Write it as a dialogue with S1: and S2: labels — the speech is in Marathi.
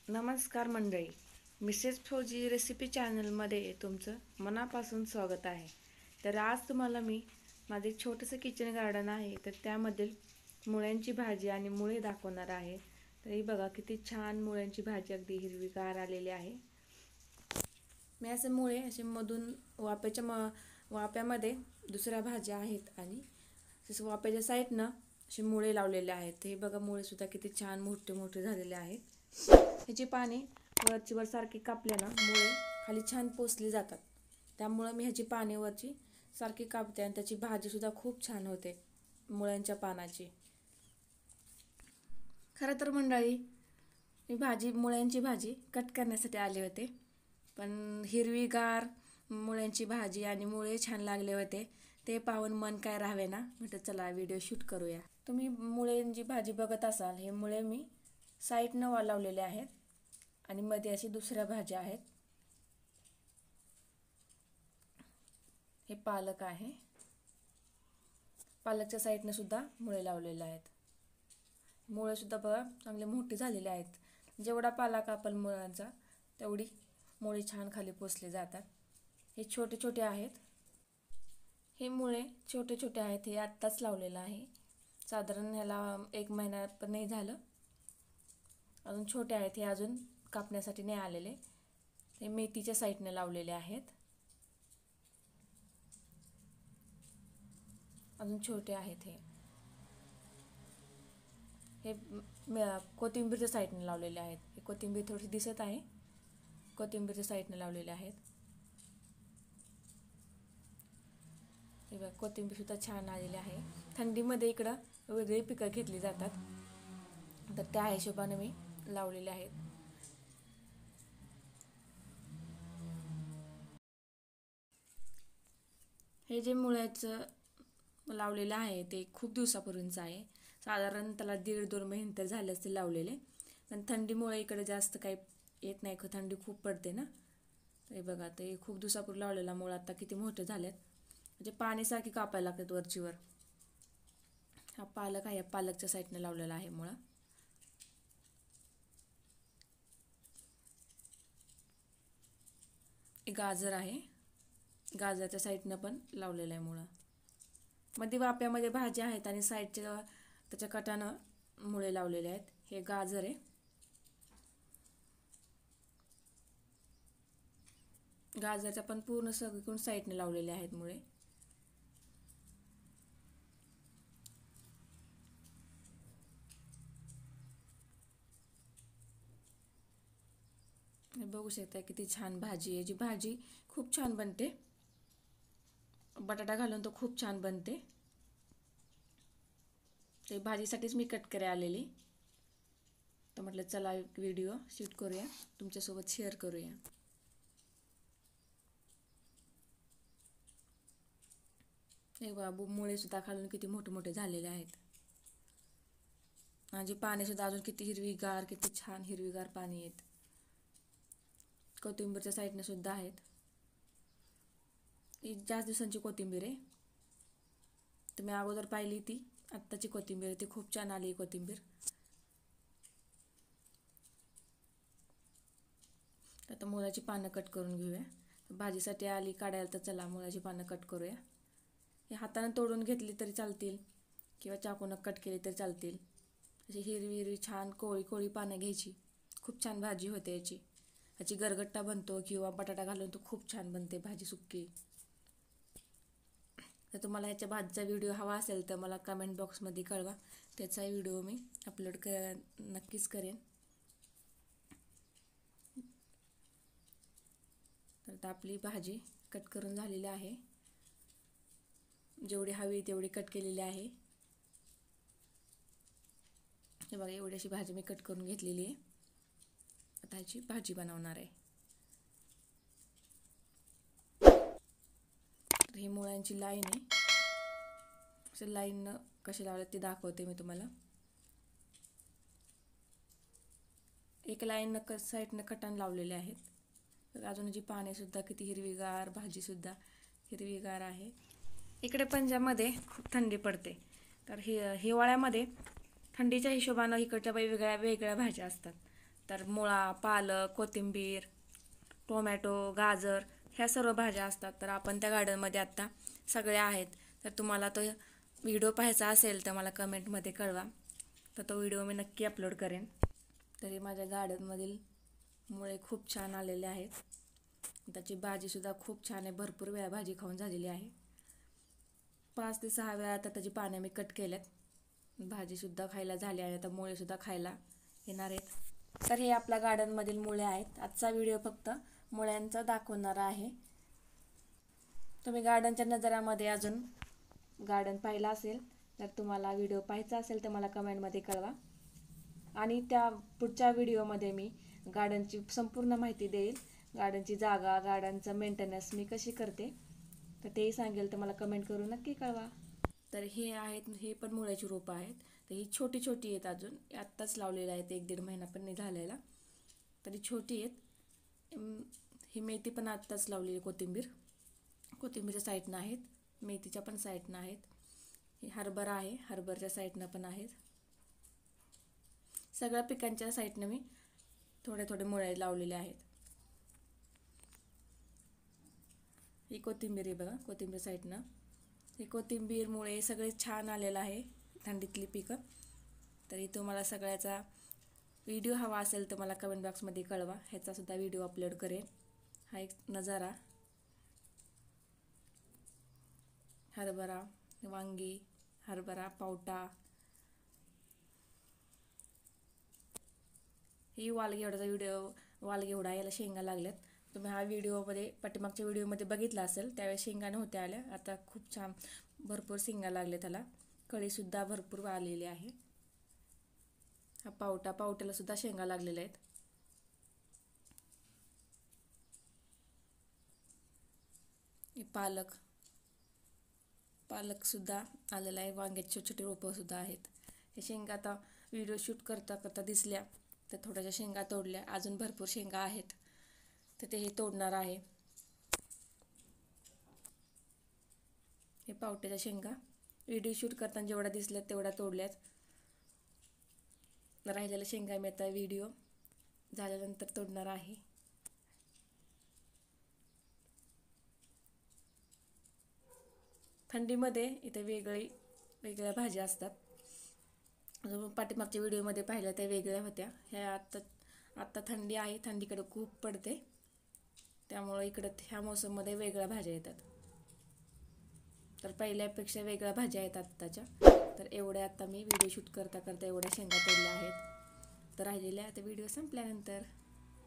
S1: नमस्कार मंडळी, मिसेस फौजी रेसिपी चॅनलमध्ये तुमचं मनापासून स्वागत आहे। तर आज तुम्हाला मी माझे छोटंसं किचन गार्डन आहे, तर त्यामधील मुळ्यांची भाजी आणि मुळे दाखवणार आहे। तर ही बघा किती छान मुळ्यांची भाजी, अगदी हिरवीगार आलेली आहे। मी असे मुळे असे मधून वाप्यामध्ये दुसऱ्या भाज्या आहेत आणि वाप्याच्या साईडनं असे मुळे लावलेले आहेत। हे बघा मुळे सुद्धा किती छान मोठे मोठे झालेले आहेत। ह्याची पाने वरची वर सारखी कापल्यानं मुळे खाली छान पोचली जातात, त्यामुळे मी ह्याची पाने वरची सारखी कापते आणि त्याची भाजी सुद्धा खूप छान होते मुळ्यांच्या पानाची। खरं तर मंडळी, मी मुळ्यांची भाजी कट करण्यासाठी आले होते, पण हिरवीगार मुळ्यांची भाजी आणि मुळे छान लागले होते, ते पाहून मन काय राहावे ना, म्हटलं चला व्हिडिओ शूट करूया। तुम्ही मुळ्यांची भाजी बघत असाल, हे मुळे मी साईडनं लावलेले आहेत आणि मध्ये अशी दुसऱ्या भाज्या आहेत। हे पालक आहे, पालकच्या साईडने सुद्धा मुळे लावलेले आहेत। मुळे सुद्धा बघा चांगले मोठे झालेले आहेत। जेवढा पालक आपण मुळांचा तेवढी मुळे छान खाली पोचले जातात। हे छोटे छोटे आहेत, हे मुळे छोटे छोटे आहेत। हे आत्ताच लावलेलं आहे, साधारण ह्याला 1 महिना पण नाही झालं, अजून छोटे आहेत। हे अजून कापण्यासाठी नाही आलेले। हे मेथीच्या साईडने लावलेले आहेत, अजून छोटे आहेत। हे कोथिंबीरच्या साईडने लावलेले आहेत। हे कोथिंबीर थोडी दिसत आहे, कोथिंबीरच्या साईडने लावलेले आहेत। हे बघा कोथिंबीर सुद्धा छान आलेली आहे। थंडीमध्ये इकडं वेगळी पिकं घेतली जातात, तर त्या हिशोबाने मी लावलेले आहेत। हे जे मुळ्याचं लावलेलं आहे ते खूप दिवसापूर्वीचं आहे, साधारण त्याला 1.5-2 महिने तर झाले असते लावलेले, पण थंडीमुळे इकडे जास्त काही येत नाही, थंडी खूप पडते ना। हे बघा ते खूप दिवसापूर्वी लावलेला मुळा आता किती मोठे झालेत, म्हणजे पाण्यासारखी कापायला लागतात वरचीवर। हा पालक आहे, पालकच्या साईडने लावलेला आहे मुळा। गाजर आहे, गाजरच्या साईडनं पण लावलेलं आहे मुळा। मध्ये वाप्यामध्ये भाज्या आहेत आणि साईडच्या त्याच्या कटानं मुळे लावलेले आहेत। हे गाजर आहे, गाजरच्या पण पूर्ण सगळीकडून साईडने लावलेले आहेत मुळे। बघू शकता किती छान भाजी आहे। जी भाजी खूप छान बनते, बटाटा घालून तो खूप छान बनते। ते भाजीसाठीच मी कट करायला आलेली, तर म्हटलं चला व्हिडिओ शूट करूया, तुमच्यासोबत शेअर करूया। हे बाबू मुळे सुद्धा खालून किती मोठे मोठे झालेले आहेत, आणि पाने सुद्धा अजून किती हिरवीगार, किती छान हिरवीगार पाणी आहेत। कोथिंबीरच्या साईडने सुद्धा आहेत। ही जास्त दिवसांची कोथिंबीर आहे, तुम्ही अगोदर पाहिली ती आत्ताची कोथिंबीर आहे, ती खूप छान आली कोथिंबीर। आता मुळाची पानं कट करून घेऊया, भाजीसाठी आली काढायला, तर चला मुळाची पानं कट करूया। हे हाताने तोडून घेतली तरी चालतील किंवा चाकूने कट केली तरी चालतील। अशी हिरवी हिरवी छान कोळी कोळी पानं घ्यायची, खूप छान भाजी होते याची। याची गरगट्टा बनतो किंवा बटाटा घालून तो खूप छान बनते भाजी सुक्की। तर तुम्हाला ह्याच्या भाजीचा व्हिडिओ हवा असेल तर मला कमेंट बॉक्समध्ये कळवा, त्याचाही व्हिडिओ मी अपलोड नक्कीच करेन। तर आपली भाजी कट करून झालेली आहे, जेवढी हवी तेवढी कट केलेली आहे। हे बघा एवढी अशी भाजी मी कट करून घेतलेली आहे, आता ह्याची भाजी बनवणार आहे। तर ही मुळ्यांची लाईन आहे, अशी लाईन कशी लावली ती दाखवते मी तुम्हाला। एक लाईन साईडनं कटान लावलेले आहेत, तर अजून जी पाने सुद्धा किती हिरवीगार, भाजी सुद्धा हिरवीगार आहे। इकडे पंजाबमध्ये खूप थंडी पडते, तर हिवाळ्यामध्ये थंडीच्या हिशोबानं इकडच्या वेगळ्या वेगळ्या भाज्या असतात, तर मुळा, पालक, कोथिंबीर, टोमॅटो, गाजर ह्या सर्व भाज्या असतात. तर आपण त्या गार्डनमध्ये आत्ता सगळ्या आहेत. तर तुम्हाला तो व्हिडिओ पाहायचा असेल तर मला कमेंटमध्ये कळवा, तर तो व्हिडिओ मी नक्की अपलोड करेन. तरी माझ्या गार्डनमधील मुळे खूप छान आलेले आहेत. त्याची भाजीसुद्धा खूप छान आहे. भरपूर वेळा भाजी खाऊन झालेली आहे. 5 ते 6 वेळा आता त्याची पाने मी कट केल्यात. भाजीसुद्धा खायला झाली आहे. आता मुळेसुद्धा खायला येणार आहेत. तर हे आपल्या गार्डनमधील मुळे आहेत. आजचा व्हिडिओ फक्त मुळ्यांचा दाखवणार आहे. तुम्ही गार्डनच्या नजरामध्ये अजून गार्डन पाहिला असेल तर तुम्हाला व्हिडिओ पाहायचा असेल तर मला कमेंटमध्ये कळवा. आणि त्या पुढच्या व्हिडिओमध्ये मी गार्डनची संपूर्ण माहिती देईल. गार्डनची जागा, गार्डनचं मेंटेनन्स मी कशी करते तर तेही सांगेल. तर मला कमेंट करून नक्की कळवा. तर हे आहेत, हे पण मुळ्याची रोपं आहेत. तर ही छोटी छोटी आहेत. अजून आत्ताच लावलेलं आहेत. 1-1.5 महिना पण नाही झालेला, तरी छोटी आहेत. ही मेथी पण आत्ताच लावलेली. कोथिंबीरच्या साईडनं आहेत. मेथीच्या पण साईडनं आहेत. ही हरभरा आहे, हरभऱ्याच्या साईडनं पण आहेत. सगळ्या पिकांच्या साईडनं मी थोडे थोडे मुळे लावलेले आहेत. ही कोथिंबीर आहे बघा, कोथिंबीर साईडनं. ही कोथिंबीर, मुळे सगळे छान आलेलं आहे. थंडीतली पिकं. तरी तुम्हाला सगळ्याचा व्हिडिओ हवा असेल तर मला कमेंट बॉक्समध्ये कळवा. ह्याचा सुद्धा व्हिडिओ अपलोड करेन. हा एक नजारा. हरभरा, वांगी, हरभरा, पावटा. ही वालगे एवढा याला शेंगा लागल्यात. तुम्ही हा व्हिडिओमध्ये पाठीमागच्या व्हिडिओमध्ये बघितला असेल, त्यावेळेस शेंगा नव्हत्या आल्या. आता खूप छान भरपूर शेंगा लागले त्याला. कळीसुद्धा भरपूर आलेली आहे. हा पावट्याला सुद्धा शेंगा लागलेल्या आहेत. पालक सुद्धा आलेला आहे. वांग्याचे छोटे छोटे रोपं सुद्धा आहेत. हे शेंगा आता व्हिडिओ शूट करता करता दिसल्या तर थोड्याशा शेंगा तोडल्या. अजून भरपूर शेंगा आहेत तर तेही तोडणार आहे. हे पावट्याच्या शेंगा व्हिडिओ शूट करताना जेवढ्या दिसल्यात तेवढ्या तोडल्यात. राहिलेल्या शेंगा मी आता व्हिडिओ झाल्यानंतर तोडणार आहे. थंडीमध्ये इथे वेगळ्या भाज्या असतात. पाठीमागच्या व्हिडिओमध्ये पाहिल्या त्या वेगळ्या होत्या. ह्या आत्ता थंडी आहे, थंडीकडे खूप पडते, त्यामुळं इकडं ह्या मोसममध्ये वेगळ्या भाज्या येतात. तर पहिल्यापेक्षा वेगळ्या भाज्या आहेत आत्ताच्या. तर एवढ्या आता मी व्हिडिओ शूट करता करता एवढ्या शेंगा तोडल्या आहेत. तर राहिलेल्या आता व्हिडिओ संपल्यानंतर